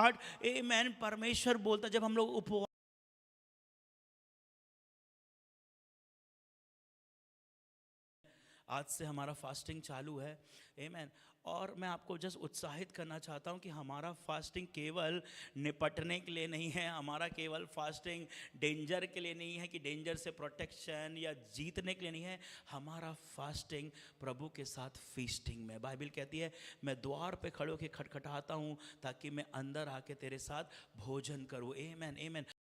Part, आमेन, परमेश्वर बोलता जब हम लोग उपवास, आज से हमारा फास्टिंग चालू है, आमेन। और मैं आपको जस्ट उत्साहित करना चाहता हूं कि हमारा फास्टिंग केवल निपटने के लिए नहीं है, हमारा केवल फास्टिंग डेंजर के लिए नहीं है कि डेंजर से प्रोटेक्शन या जीतने के लिए नहीं है, हमारा फास्टिंग प्रभु के साथ फीस्टिंग में। बाइबल कहती है मैं द्वार पे खड़े होकर खटखटाता हूं ताकि मैं अंदर आके तेरे साथ भोजन करूं, आमेन, आमेन।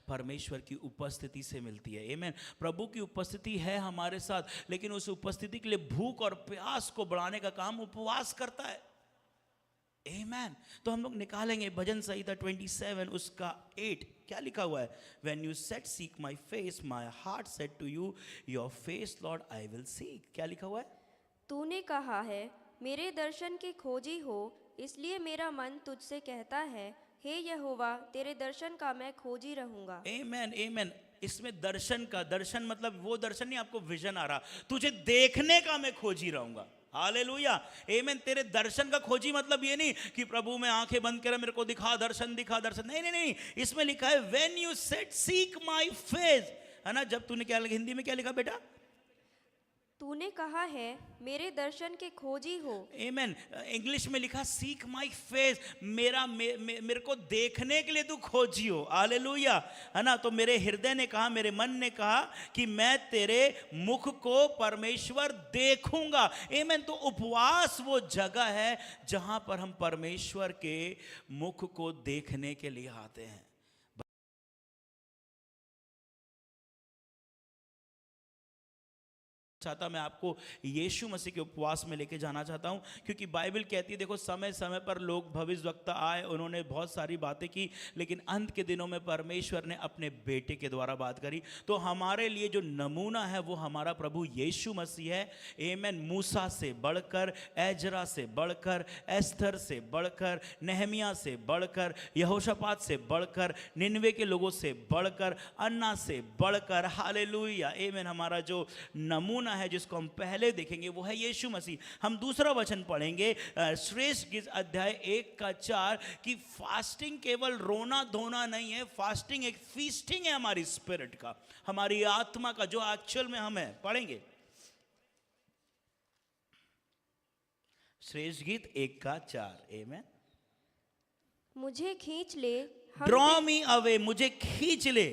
परमेश्वर की उपस्थिति से मिलती है, आमेन। प्रभु की उपस्थिति है हमारे साथ, लेकिन उस उपस्थिति के लिए भूख और प्यास को बढ़ाने का काम उपवास करता है, आमेन। तो हम लोग निकालेंगे भजन संहिता 27 उसका 8, क्या लिखा हुआ है? When you said seek my face, my heart said to you, your face Lord I will seek। क्या लिखा हुआ है? तूने कहा है मेरे दर्शन की खोजी हो, इसलिए मेरा मन तुझसे कहता है, हे यहोवा तेरे दर्शन का मैं खोजी रहूंगा। आमेन, आमेन। इसमें दर्शन का, दर्शन मतलब वो दर्शन नहीं आपको विजन आ रहा, तुझे देखने का मैं खोजी रहूंगा, हालेलुया, आमेन। तेरे दर्शन का खोजी मतलब ये नहीं कि प्रभु मैं आंखें बंद कर मेरे को दिखा दर्शन, दिखा दर्शन, नहीं नहीं नहीं। इसमें लिखा है when you said seek my face, है ना। जब तूने, क्या हिंदी में क्या लिखा बेटा? तूने कहा है मेरे दर्शन के खोजी हो, आमेन। इंग्लिश में लिखा सीक माय फेस, मेरे को देखने के लिए तू खोजी हो, हालेलुया, है ना। तो मेरे हृदय ने कहा, मेरे मन ने कहा कि मैं तेरे मुख को परमेश्वर देखूंगा, आमेन। तो उपवास वो जगह है जहां पर हम परमेश्वर के मुख को देखने के लिए आते हैं। चाहता मैं आपको यीशु मसीह के उपवास में लेके जाना चाहता हूं, क्योंकि बाइबल कहती है देखो समय समय पर लोग भविष्यवक्ता आए, उन्होंने बहुत सारी बातें की, लेकिन अंत के दिनों में परमेश्वर ने अपने बेटे के द्वारा बात करी। तो हमारे लिए जो नमूना है वो हमारा प्रभु यीशु मसीह है, आमेन। मूसा से बढ़कर, एजरा से बढ़कर, एस्थर से बढ़कर, नेहमिया से बढ़कर, यहोशापात से बढ़कर, निनवे के लोगों से बढ़कर, अन्ना से बढ़कर, हालेलुया, आमेन। हमारा जो नमूना है जिसको हम पहले देखेंगे वो है यीशु मसीह। हम दूसरा वचन पढ़ेंगे श्रेष्ठ गीत अध्याय 1:4 कि फास्टिंग केवल रोना धोना नहीं है, फास्टिंग एक फीस्टिंग है हमारी स्पिरिट का, हमारी आत्मा का, जो एक्चुअल में हम है। पढ़ेंगे श्रेष्ठ गीत 1:4, आमेन। मुझे खींच ले, ड्रॉ मी अवे, मुझे खींच ले,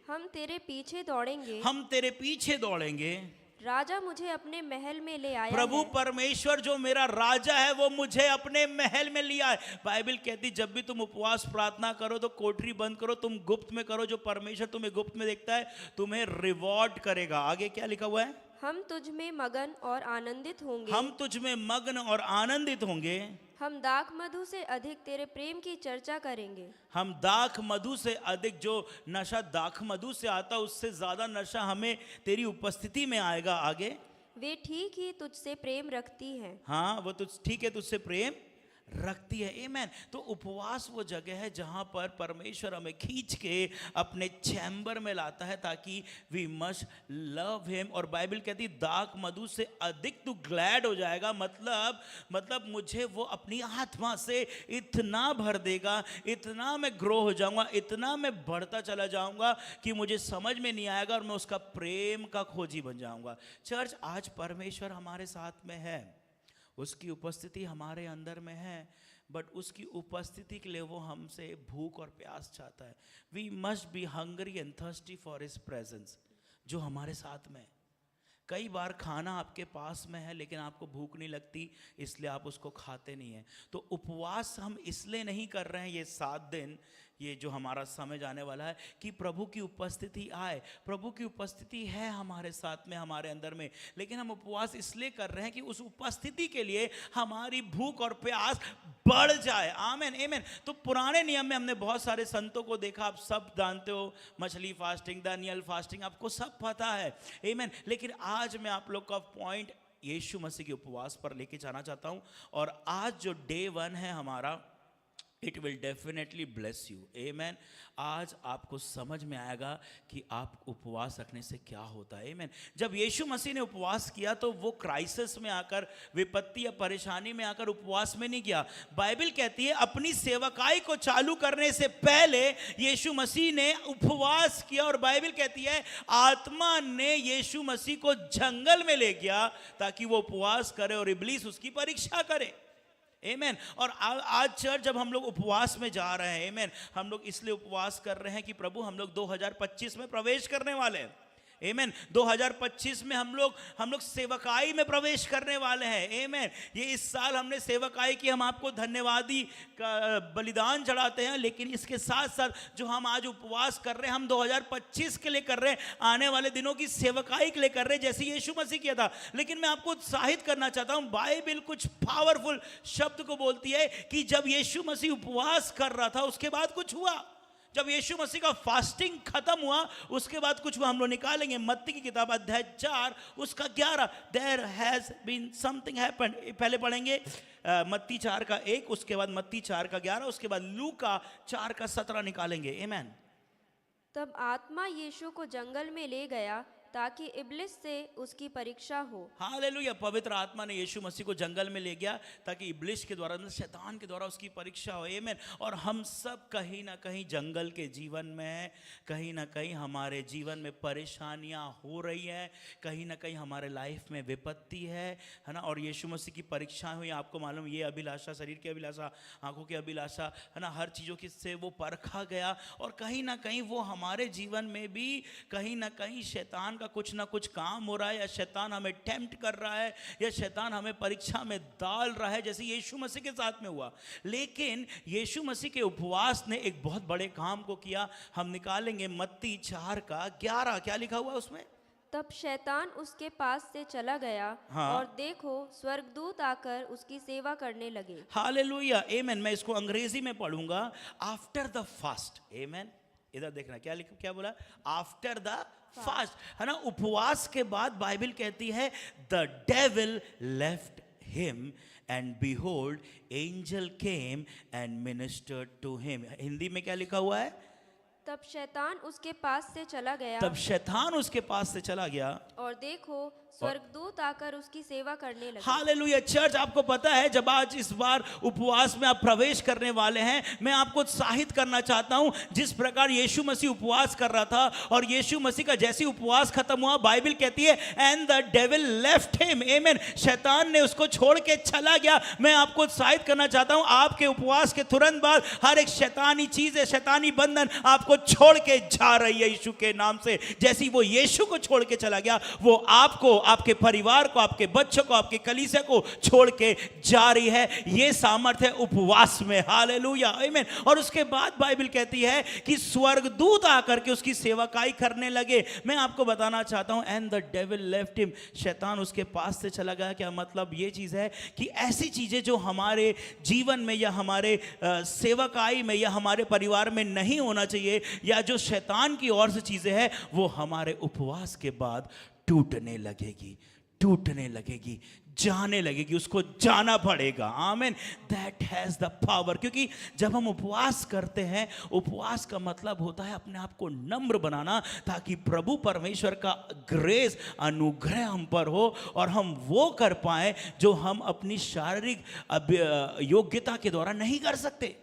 हम तेरे पीछे दौड़ेंगे, हम तेरे पीछे दौड़ेंगे। राजा मुझे अपने महल में ले आया प्रभु है। परमेश्वर जो मेरा राजा है वो मुझे अपने महल में लिया है। बाइबल कहती जब भी तुम उपवास प्रार्थना करो तो कोठरी बंद करो, तुम गुप्त में करो, जो परमेश्वर तुम्हें गुप्त में देखता है तुम्हें रिवॉर्ड करेगा। आगे क्या लिखा हुआ है? हम तुझ में मगन और आनंदित होंगे, हम तुझ में मग्न और आनंदित होंगे। हम दाख मधु से अधिक तेरे प्रेम की चर्चा करेंगे। हम दाख मधु से अधिक, जो नशा दाख मधु से आता उससे ज्यादा नशा हमें तेरी उपस्थिति में आएगा। आगे, वे ठीक ही तुझसे प्रेम रखती हैं। हाँ वो तुझ ठीक है, तुझसे प्रेम रखती है, आमेन। तो उपवास वो जगह है जहां पर परमेश्वर हमें खींच के अपने चैम्बर में लाता है ताकि वी मस्ट लव हिम। और बाइबल कहती दाख मधु से अधिक तू ग्लैड हो जाएगा, मतलब मुझे वो अपनी आत्मा से इतना भर देगा, इतना मैं ग्रो हो जाऊंगा, इतना मैं बढ़ता चला जाऊंगा कि मुझे समझ में नहीं आएगा और मैं उसका प्रेम का खोजी बन जाऊंगा। चर्च, आज परमेश्वर हमारे साथ में है, उसकी उपस्थिति हमारे अंदर में है, बट उसकी उपस्थिति के लिए वो हमसे भूख और प्यास चाहता है। We must be hungry and thirsty for his presence, जो हमारे साथ में है। कई बार खाना आपके पास में है लेकिन आपको भूख नहीं लगती, इसलिए आप उसको खाते नहीं हैं। तो उपवास हम इसलिए नहीं कर रहे हैं ये 7 दिन, ये जो हमारा समय जाने वाला है, कि प्रभु की उपस्थिति आए। प्रभु की उपस्थिति है हमारे साथ में, हमारे अंदर में, लेकिन हम उपवास इसलिए कर रहे हैं कि उस उपस्थिति के लिए हमारी भूख और प्यास बढ़ जाए। आमेन, आमेन। तो पुराने नियम में हमने बहुत सारे संतों को देखा, आप सब जानते हो, मछली फास्टिंग, दानियल फास्टिंग, आपको सब पता है, आमेन। लेकिन आज मैं आप लोग का पॉइंट यीशु मसीह के उपवास पर लेके जाना चाहता हूं। और आज जो डे 1 है हमारा, it will definitely bless you. Amen. आज आपको समझ में आएगा कि आप उपवास रखने से क्या होता है। आमेन। जब यीशु मसीह ने उपवास किया तो वो क्राइसिस में आकर, विपत्ति या परेशानी में आकर उपवास में नहीं किया। बाइबल कहती है अपनी सेवकाई को चालू करने से पहले यीशु मसीह ने उपवास किया, और बाइबल कहती है आत्मा ने यीशु मसीह को जंगल में ले गया ताकि वो उपवास करे और इब्लीस उसकी परीक्षा करे। आमेन। और आज चर्च जब हम लोग उपवास में जा रहे हैं, आमेन, हम लोग इसलिए उपवास कर रहे हैं कि प्रभु हम लोग 2025 में प्रवेश करने वाले हैं। आमेन। 2025 में हम लोग सेवकाई में प्रवेश करने वाले हैं। आमेन। ये इस साल हमने सेवकाई की, हम आपको धन्यवादी का बलिदान चढ़ाते हैं, लेकिन इसके साथ साथ जो हम आज उपवास कर रहे हैं हम 2025 के लिए कर रहे हैं, आने वाले दिनों की सेवकाई के लिए कर रहे हैं जैसे यीशु मसीह किया था। लेकिन मैं आपको उत्साहित करना चाहता हूं, बाइबल कुछ पावरफुल शब्द को बोलती है कि जब यीशु मसीह उपवास कर रहा था उसके बाद कुछ हुआ। जब यीशु मसीह का फास्टिंग खत्म हुआ उसके बाद कुछ हुआ। हम लोग निकालेंगे मत्ती की किताब अध्याय 4 उसका 11। There has been something happened. पहले पढ़ेंगे मत्ती 4 का 1, उसके बाद मत्ती 4 का 11, उसके बाद लूका 4 का 17 निकालेंगे। आमेन। तब आत्मा यीशु को जंगल में ले गया ताकि इब्लिस से उसकी परीक्षा हो। हालेलुया। पवित्र आत्मा ने यीशु मसीह को जंगल में ले गया ताकि इब्लिस के द्वारा, शैतान के द्वारा उसकी परीक्षा हो। आमीन। और हम सब कहीं ना कहीं जंगल के जीवन में हैं, कहीं ना कहीं हमारे जीवन में परेशानियां हो रही हैं, कहीं ना कहीं हमारे लाइफ में विपत्ति है ना। और यीशु मसीह की परीक्षाएं हुई। आपको मालूम, ये अभिलाषा, शरीर की अभिलाषा, आंखों की अभिलाषा, है ना, हर चीज़ों की से वो परखा गया। और कहीं ना कहीं वो हमारे जीवन में भी कहीं ना कहीं शैतान कुछ ना कुछ काम हो रहा है, या शैतान हमें टेम्प्ट कर रहा है, या शैतान हमें परीक्षा में डाल रहा है, जैसे यीशु मसीह के साथ में हुआ। लेकिन यीशु मसीह के उपवास ने एक बहुत बड़े काम को किया। हम निकालेंगे मत्ती 4 का 11। क्या लिखा हुआ उसमें? तब शैतान उसके पास से चला गया, हाँ। और देखो स्वर्गदूत आकर उसकी सेवा करने लगे। हालेलुया। आमेन। मैं इसको अंग्रेजी में पढ़ूंगा। After the fast. आमेन। इधर देखना क्या लिखा, क्या बोला? आफ्टर द फास्ट, है ना। उपवास के बाद बाइबल कहती है the devil left him and behold angel came and ministered to him. Hindi में क्या लिखा हुआ है? तब शैतान उसके पास से चला गया, तब शैतान उसके पास से चला गया, और देखो स्वर्गदूत आकर उसकी सेवा करने लगे। हालेलुया। चर्च, आपको पता है जब आज इस बार उपवास में आप प्रवेश करने वाले हैं, मैं आपको उत्साहित करना चाहता हूं। जिस प्रकार यीशु मसीह उपवास कर रहा था, और यीशु मसीह का जैसे उपवास खत्म हुआ, बाइबल कहती है and the devil left him. Amen. शैतान ने उसको छोड़ के चला गया। मैं आपको उत्साहित करना चाहता हूं, आपके उपवास के तुरंत बाद हर एक शैतानी चीज है, शैतानी बंधन आपको छोड़ के जा रही है यीशु के नाम से। जैसी वो यीशु को छोड़ के चला गया, वो आपको, आपके परिवार को, आपके बच्चों को, आपके कलीसिया को छोड़ के जा रही है। ये सामर्थ्य है उपवास में। हालेलुया। आमीन। और उसके बाद बाइबल कहती है कि स्वर्गदूत आकर के उसकी सेवकाई करने लगे। मैं आपको बताना चाहता हूं and the devil left him, शैतान उसके पास से चला गया। क्या मतलब? ये चीज है कि ऐसी चीजें जो हमारे जीवन में या हमारे सेवकाई में या हमारे परिवार में नहीं होना चाहिए, या जो शैतान की ओर से चीजें हैं, वो हमारे उपवास के बाद टूटने लगेगी, टूटने लगेगी, जाने लगेगी। उसको जाना पड़ेगा। आमीन। That has the power. क्योंकि जब हम उपवास करते हैं, उपवास का मतलब होता है अपने आप को नम्र बनाना, ताकि प्रभु परमेश्वर का ग्रेस, अनुग्रह हम पर हो, और हम वो कर पाए जो हम अपनी शारीरिक योग्यता के द्वारा नहीं कर सकते।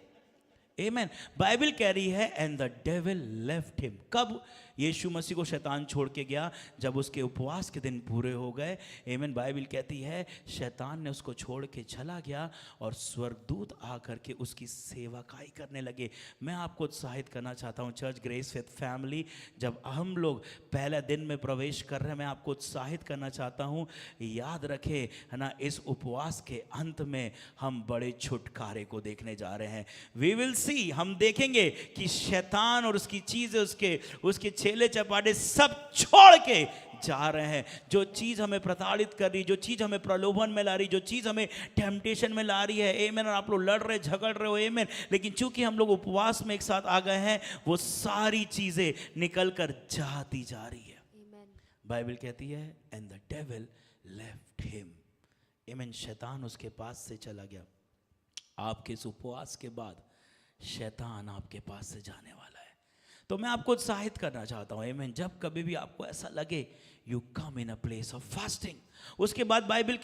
आमीन। बाइबल कह रही है and the devil left him. कब यीशु मसीह को शैतान छोड़ के गया? जब उसके उपवास के दिन पूरे हो गए। आमीन। बाइबल कहती है शैतान ने उसको छोड़ के चला गया, और स्वर्गदूत आकर के उसकी सेवकाई करने लगे। मैं आपको उत्साहित करना चाहता हूं चर्च ग्रेस फेथ फैमिली, जब हम लोग पहले दिन में प्रवेश कर रहे हैं, मैं आपको उत्साहित करना चाहता हूं, याद रखें, है ना, इस उपवास के अंत में हम बड़े छुटकारे को देखने जा रहे हैं। वी विल सी, हम देखेंगे कि शैतान और उसकी चीजें, उसके चेले चपाटे सब छोड़ के जा रहे हैं। जो चीज हमें प्रताड़ित कर रही, जो चीज हमें प्रलोभन में ला रही, जो चीज हमें टेम्पटेशन में ला रही है, आमीन, और आप लोग लड़ रहे, झगड़ रहे हो, आमीन, लेकिन चूंकि हम लोग उपवास में एक साथ आ गए हैं, वो सारी चीजें निकल कर जाती जा रही है। बाइबल कहती है and the devil left him. आमीन। शैतान उसके पास से चला गया। आपके इस उपवास के बाद शैतान आपके पास से जाने वाला है। तो मैं आपको उत्साहित करना चाहता हूँ, आमीन। जब कभी भी आपको ऐसा लगे, you come in a place of fasting. उसके बाद बाइबल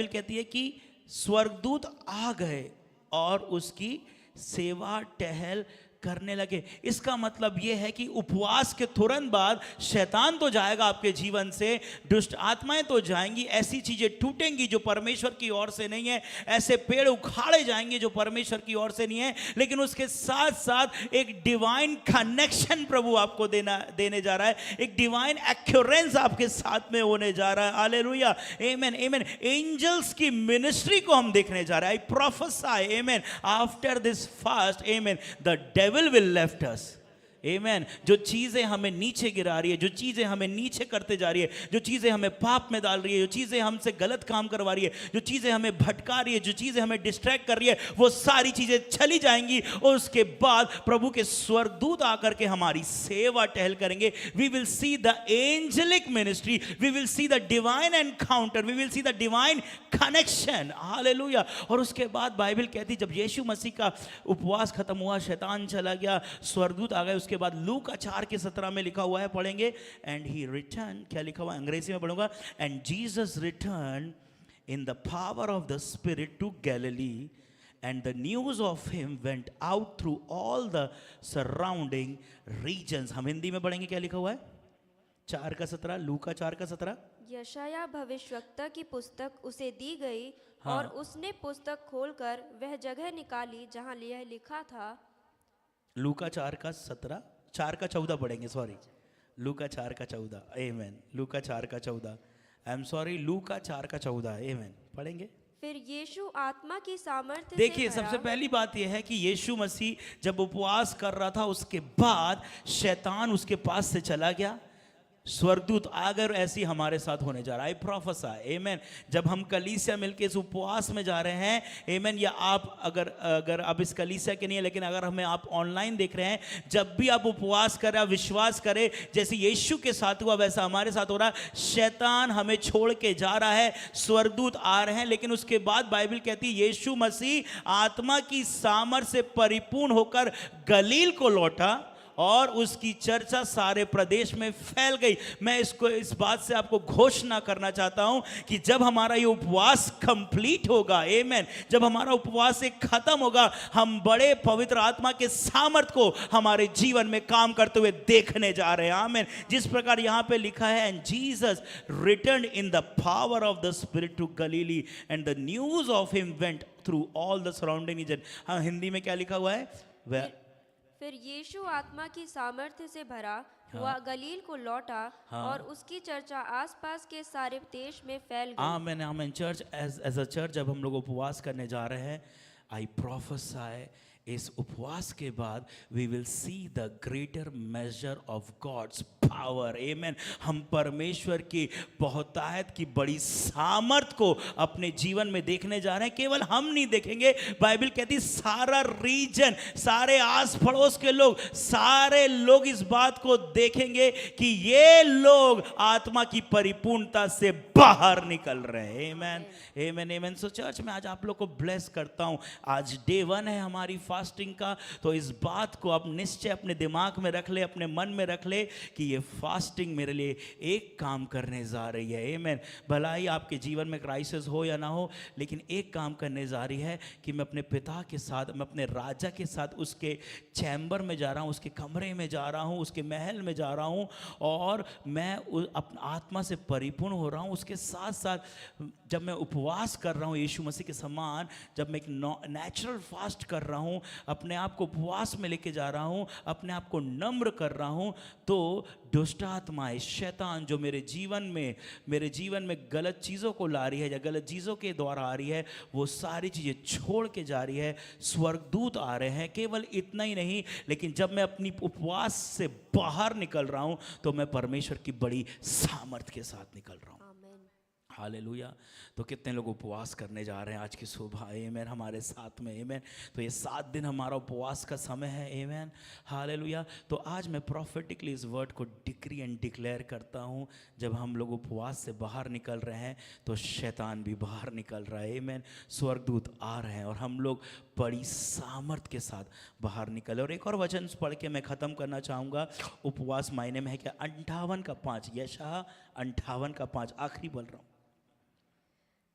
कहती है कि स्वर्गदूत आ गए और उसकी सेवा टहल करने लगे। इसका मतलब यह है कि उपवास के तुरंत बाद शैतान तो जाएगा आपके जीवन से, दुष्ट आत्माएं तो जाएंगी, ऐसी चीजें टूटेंगी जो परमेश्वर की ओर से नहीं है, ऐसे पेड़ उखाड़े जाएंगे जो परमेश्वर की ओर से नहीं है। लेकिन उसके साथ साथ एक डिवाइन कनेक्शन प्रभु आपको देने जा रहा है, एक डिवाइन एक्यूरेंस आपके साथ में होने जा रहा है। Hallelujah, amen, amen. एंजल्स की मिनिस्ट्री को हम देखने जा रहे हैं। I prophesy, amen, after this fast, amen, the devil will left us. Amen. जो चीजें हमें नीचे गिरा रही है, जो चीजें हमें नीचे करते जा रही है, जो चीजें हमें पाप में डाल रही है, जो चीजें हमसे गलत काम करवा रही है, जो चीजें हमें भटका रही है, जो चीजें हमें डिस्ट्रैक्ट कर रही है, वो सारी चीजें चली जाएंगी। और उसके बाद प्रभु के स्वर्गदूत आकर के हमारी सेवा टहल करेंगे। We will see the angelic ministry, we will see the divine encounter, we will see the divine connection. Hallelujah. और उसके बाद बाइबल कहती, जब यीशु मसीह का उपवास खत्म हुआ, शैतान चला गया, स्वर्गदूत आ गए। उसके बाद लूका 4:17 में लिखा हुआ है, पढ़ेंगे। एंड ही रिटर्न, क्या लिखा हुआ है अंग्रेजी में पढ़ूंगा। And Jesus return in the power of the spirit to Galilee and the news of him went out through all the surrounding regions। हम हिंदी में पढ़ेंगे, क्या लिखा हुआ है 4:17, लूका 4:17। यशाया भविष्यवक्ता की पुस्तक उसे दी गई, हाँ। और उसने पुस्तक खोलकर वह जगह निकाली जहाँ यह लिखा था। लूका 4:17, 4:14 पढ़ेंगे, sorry, Luka 4:14, amen. Luka 4:14, I am sorry, लूका 4:14, आमेन, पढ़ेंगे। फिर यीशु आत्मा की सामर्थ्य देखिए, से भरा। सबसे पहली बात यह है कि यीशु मसीह जब उपवास कर रहा था, उसके बाद शैतान उसके पास से चला गया, स्वर्गदूत आकर ऐसी हमारे साथ होने जा रहा है। आई प्रोफेसाई, आमेन। जब हम कलीसिया मिलके इस उपवास में जा रहे हैं, आमेन, या आप अगर आप इस कलीसिया के नहीं है, लेकिन अगर हमें आप ऑनलाइन देख रहे हैं, जब भी आप उपवास कर रहे हैं, विश्वास करें, जैसे यीशु के साथ हुआ वैसा हमारे साथ हो रहा है। शैतान हमें छोड़ के जा रहा है, स्वर्गदूत आ रहे हैं। लेकिन उसके बाद बाइबल कहती है यीशु मसीह आत्मा की सामर्थ से परिपूर्ण होकर गलील को लौटा और उसकी चर्चा सारे प्रदेश में फैल गई। मैं इस बात से आपको घोषणा करना चाहता हूं कि जब हमारा ये उपवास कंप्लीट होगा, आमेन, जब हमारा उपवास एक खत्म होगा, हम बड़े पवित्र आत्मा के सामर्थ को हमारे जीवन में काम करते हुए देखने जा रहे हैं। आमेन। जिस प्रकार यहां पे लिखा है, and Jesus return in the power of the spirit to Galilee and the news of him went through all the surrounding region. हाँ, हिंदी में क्या लिखा हुआ है, फिर यीशु आत्मा की सामर्थ्य से भरा हुआ गलील को लौटा, और उसकी चर्चा आसपास के सारे देश में फैल गई। आमेन, आमेन। चर्च एज अ चर्च जब हम लोग उपवास करने जा रहे हैं, आई प्रोफेसाई, इस उपवास के बाद we will see the greater measure of God's power. Amen. हम परमेश्वर की बहुतायत की बड़ी सामर्थ को अपने जीवन में देखने जा रहे हैं। केवल हम नहीं देखेंगे, बाइबल कहती सारा रीजन, सारे आस पड़ोस के लोग, सारे लोग इस बात को देखेंगे कि ये लोग आत्मा की परिपूर्णता से बाहर निकल रहे हैं। आमेन, आमेन, आमेन। सो चर्च में आज आप लोग को ब्लेस करता हूं। आज डे 1 है हमारी फास्टिंग का, तो इस बात को आप निश्चय अपने दिमाग में रख ले, अपने मन में रख ले कि ये फास्टिंग मेरे लिए एक काम करने जा रही है। आमेन। भला ही आपके जीवन में क्राइसिस हो या ना हो, लेकिन एक काम करने जा रही है कि मैं अपने पिता के साथ, मैं अपने राजा के साथ उसके चैम्बर में जा रहा हूँ, उसके कमरे में जा रहा हूँ, उसके महल में जा रहा हूँ, और मैं अपनी आत्मा से परिपूर्ण हो रहा हूँ। उसके साथ साथ जब मैं उपवास कर रहा हूँ यीशु मसीह के समान, जब मैं एक नेचुरल फास्ट कर रहा हूँ, अपने आप को उपवास में लेके जा रहा हूँ, अपने आप को नम्र कर रहा हूँ, तो दुष्ट आत्माएं, शैतान जो मेरे जीवन में गलत चीज़ों को ला रही है या गलत चीज़ों के द्वारा आ रही है, वो सारी चीज़ें छोड़ के जा रही है। स्वर्गदूत आ रहे हैं। केवल इतना ही नहीं, लेकिन जब मैं अपनी उपवास से बाहर निकल रहा हूँ, तो मैं परमेश्वर की बड़ी सामर्थ के साथ निकल रहा हूँ। आमीन। हालेलुया। तो कितने लोग उपवास करने जा रहे हैं आज की सुबह, आमेन, हमारे साथ में, आमेन। तो ये 7 दिन हमारा उपवास का समय है, आमेन, हालेलुया। तो आज मैं प्रॉफिटिकली इस वर्ड को डिक्री एंड डिक्लेयर करता हूँ, जब हम लोग उपवास से बाहर निकल रहे हैं तो शैतान भी बाहर निकल रहा है, आमेन। स्वर्गदूत आ रहे हैं और हम लोग बड़ी सामर्थ के साथ बाहर निकले। और एक और वचन पढ़ के मैं ख़त्म करना चाहूँगा। उपवास मायने में है क्या? 58:5, यशायाह 58:5, आखिरी बोल रहा हूँ।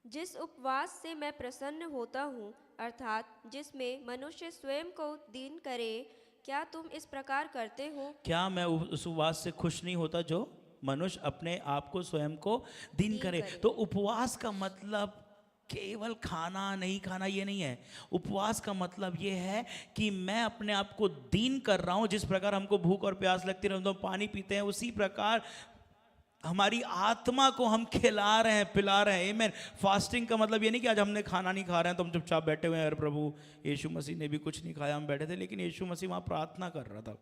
जिस उपवास से मैं प्रसन्न होता हूँ, अर्थात जिसमें मनुष्य स्वयं को दीन करे, क्या तुम इस प्रकार करते हो? क्या मैं उस उपवास से खुश नहीं होता जो मनुष्य अपने आप को स्वयं को दीन दीन करे? करे। तो उपवास का मतलब केवल खाना नहीं खाना ये नहीं है। उपवास का मतलब ये है कि मैं अपने आप को दीन कर रहा हूँ। जिस प्रकार हमको भूख और प्यास लगती है, हम तो पानी पीते हैं, उसी प्रकार हमारी आत्मा को हम खिला रहे हैं, पिला रहे हैं, आमेन। फास्टिंग का मतलब ये नहीं कि आज हमने खाना नहीं खा रहे हैं तो हम चुपचाप बैठे हुए हैं। अरे प्रभु यीशु मसीह ने भी कुछ नहीं खाया, हम बैठे थे, लेकिन यीशु मसीह वहाँ प्रार्थना कर रहा था,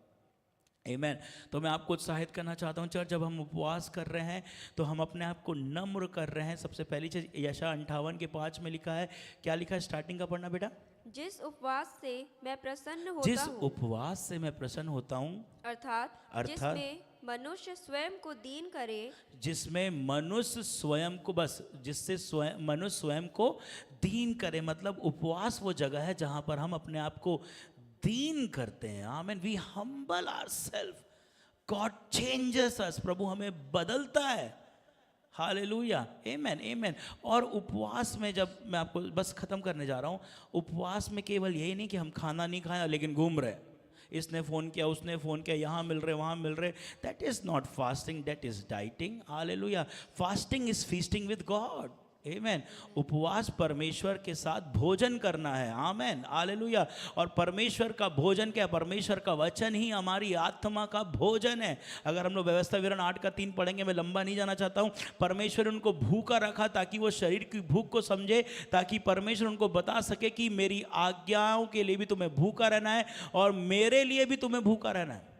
आमेन। तो मैं आपको उत्साहित करना चाहता हूँ चर्च, जब हम उपवास कर रहे हैं तो हम अपने आप को नम्र कर रहे हैं। सबसे पहली चीज यशायाह 58:5 में लिखा है, क्या लिखा है? स्टार्टिंग का पढ़ना बेटा। जिस उपवास से मैं प्रसन्न जिस होता हूँ, उपवास से मैं प्रसन्न होता हूँ, अर्थात जिसमें मनुष्य स्वयं को दीन करे, जिसमें मनुष्य स्वयं को, बस जिससे मनुष्य स्वयं को दीन करे, मतलब उपवास वो जगह है जहां पर हम अपने आप को दीन करते हैं, amen. We humble ourselves, God changes us, प्रभु हमें बदलता है, हालेलुया, आमेन, आमेन। और उपवास में, जब मैं आपको बस खत्म करने जा रहा हूँ, उपवास में केवल यही नहीं कि हम खाना नहीं खाएं लेकिन घूम रहे, इसने फ़ोन किया, उसने फ़ोन किया, यहाँ मिल रहे, वहाँ मिल रहे, that is not fasting, that is dieting, hallelujah. Fasting is feasting with God, amen. उपवास परमेश्वर के साथ भोजन करना है, आमेन, हालेलुया। और परमेश्वर का भोजन क्या? परमेश्वर का वचन ही हमारी आत्मा का भोजन है। अगर हम लोग व्यवस्था विवरण 8:3 पढ़ेंगे, मैं लंबा नहीं जाना चाहता हूँ। परमेश्वर उनको भूखा रखा ताकि वो शरीर की भूख को समझे, ताकि परमेश्वर उनको बता सके कि मेरी आज्ञाओं के लिए भी तुम्हें भूखा रहना है और मेरे लिए भी तुम्हें भूखा रहना है,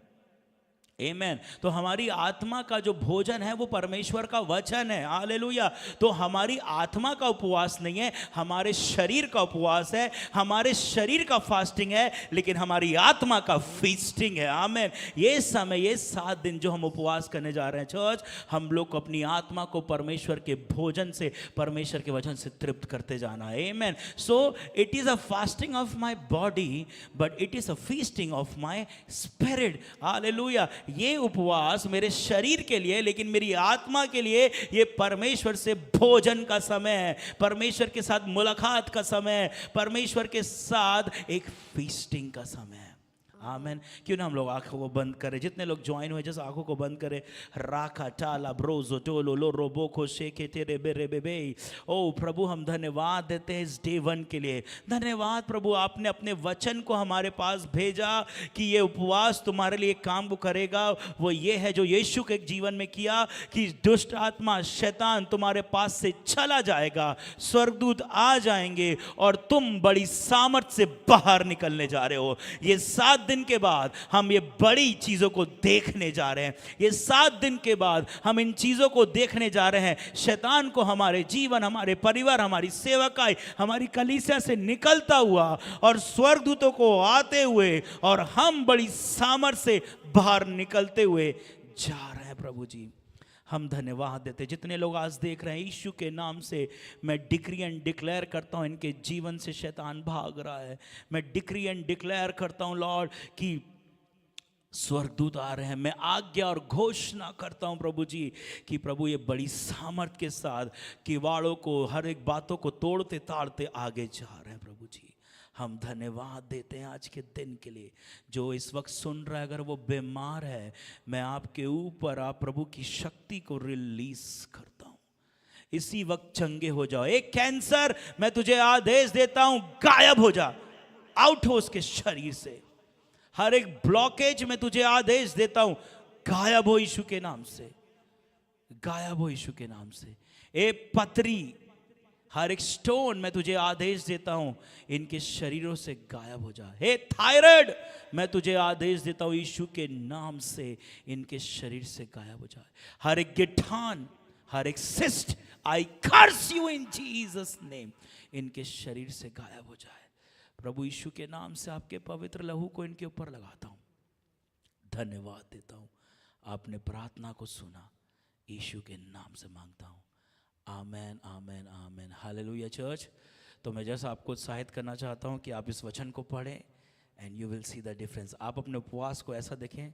आमेन। तो हमारी आत्मा का जो भोजन है वो परमेश्वर का वचन है, हालेलुया। तो हमारी आत्मा का उपवास नहीं है, हमारे शरीर का उपवास है, हमारे शरीर का फास्टिंग है, लेकिन हमारी आत्मा का फीस्टिंग है, आमेन। ये समय, ये 7 दिन जो हम उपवास करने जा रहे हैं चर्च, हम लोग को अपनी आत्मा को परमेश्वर के भोजन से, परमेश्वर के वचन से तृप्त करते जाना है, amen. So it is a fasting of my body, but it is a feasting of my spirit, hallelujah. ये उपवास मेरे शरीर के लिए, लेकिन मेरी आत्मा के लिए ये परमेश्वर से भोजन का समय है, परमेश्वर के साथ मुलाकात का समय है, परमेश्वर के साथ एक फीस्टिंग का समय है, आमेन। क्यों ना हम लोग आंखों को बंद करें, जितने लोग ज्वाइन हुए जैसे आंखों को बंद करें। राखा टाला ब्रोजो टोलो लो रोबो को शेके तेरे बेरे बेबे। ओ प्रभु, हम धन्यवाद देते हैं इस डे 1 के लिए। धन्यवाद प्रभु, आपने अपने वचन को हमारे पास भेजा कि ये उपवास तुम्हारे लिए काम को करेगा। वो ये है जो यीशु के जीवन में किया कि दुष्ट आत्मा शैतान तुम्हारे पास से चला जाएगा, स्वर्गदूत आ जाएंगे और तुम बड़ी सामर्थ से बाहर निकलने जा रहे हो। ये 7 दिन के बाद हम ये बड़ी चीजों को देखने जा रहे हैं। ये 7 दिन के बाद हम इन चीजों को देखने जा रहे हैं। शैतान को हमारे जीवन, हमारे परिवार, हमारी सेवकाई, हमारी कलीसिया से निकलता हुआ और स्वर्गदूतों को आते हुए और हम बड़ी सामर्थ से बाहर निकलते हुए जा रहे हैं। प्रभु जी, हम धन्यवाद देते हैं। जितने लोग आज देख रहे हैं, यीशु के नाम से मैं डिक्री एंड डिक्लेयर करता हूं, इनके जीवन से शैतान भाग रहा है। मैं डिक्री एंड डिक्लेयर करता हूं लॉर्ड कि स्वर्गदूत आ रहे हैं। मैं आज्ञा और घोषणा करता हूं प्रभु जी कि प्रभु ये बड़ी सामर्थ के साथ किवाड़ों को, हर एक बातों को तोड़ते ताड़ते आगे जा रहे हैं। प्रभु जी, हम धन्यवाद देते हैं आज के दिन के लिए। जो इस वक्त सुन रहा है, अगर वो बीमार है, मैं आपके ऊपर, आप प्रभु की शक्ति को रिलीज करता हूं। इसी वक्त चंगे हो जाओ। एक कैंसर, मैं तुझे आदेश देता हूं, गायब हो जा, आउट हो उसके शरीर से। हर एक ब्लॉकेज में तुझे आदेश देता हूं, गायब हो यीशु के नाम से, गायब हो यीशु के नाम से। ए पथरी, हर एक स्टोन, मैं तुझे आदेश देता हूं, इनके शरीरों से गायब हो जा। हे थायराइड, मैं तुझे आदेश देता हूं, यीशु के नाम से इनके शरीर से गायब हो जाए। हर एक गिठान, हर एक cyst I curse you in Jesus name, इनके शरीर से गायब हो जाए। प्रभु यीशु के नाम से आपके पवित्र लहू को इनके ऊपर लगाता हूँ, धन्यवाद देता हूँ, आपने प्रार्थना को सुना, यीशु के नाम से मांगता हूँ, आमेन आमेन आमेन। Hallelujah church. तो मैं जैसा आपको उत्साहित करना चाहता हूँ कि आप इस वचन को पढ़ें and you will see the difference. आप अपने उपवास को ऐसा देखें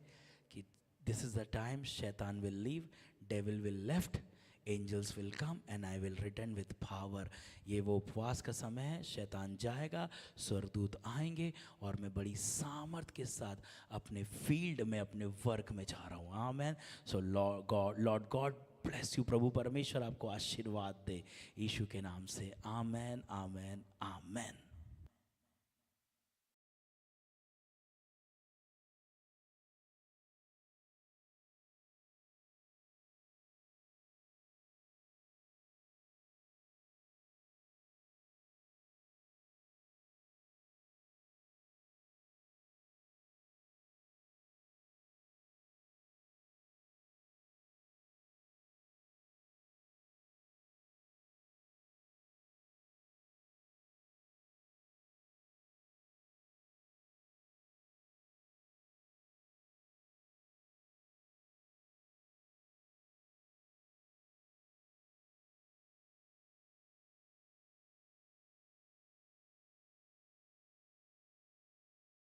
कि दिस इज द टाइम, शैतान will leave, devil will left, angels will come and I will return with power. ये वो उपवास का समय है, शैतान जाएगा, स्वर्गदूत आएंगे और मैं बड़ी सामर्थ के साथ अपने फील्ड में, अपने वर्क में जा रहा हूँ। आमेन। सो लॉर्ड गॉड ब्लेस यू। प्रभु परमेश्वर आपको आशीर्वाद दे यीशु के नाम से। आमेन आमेन आमेन।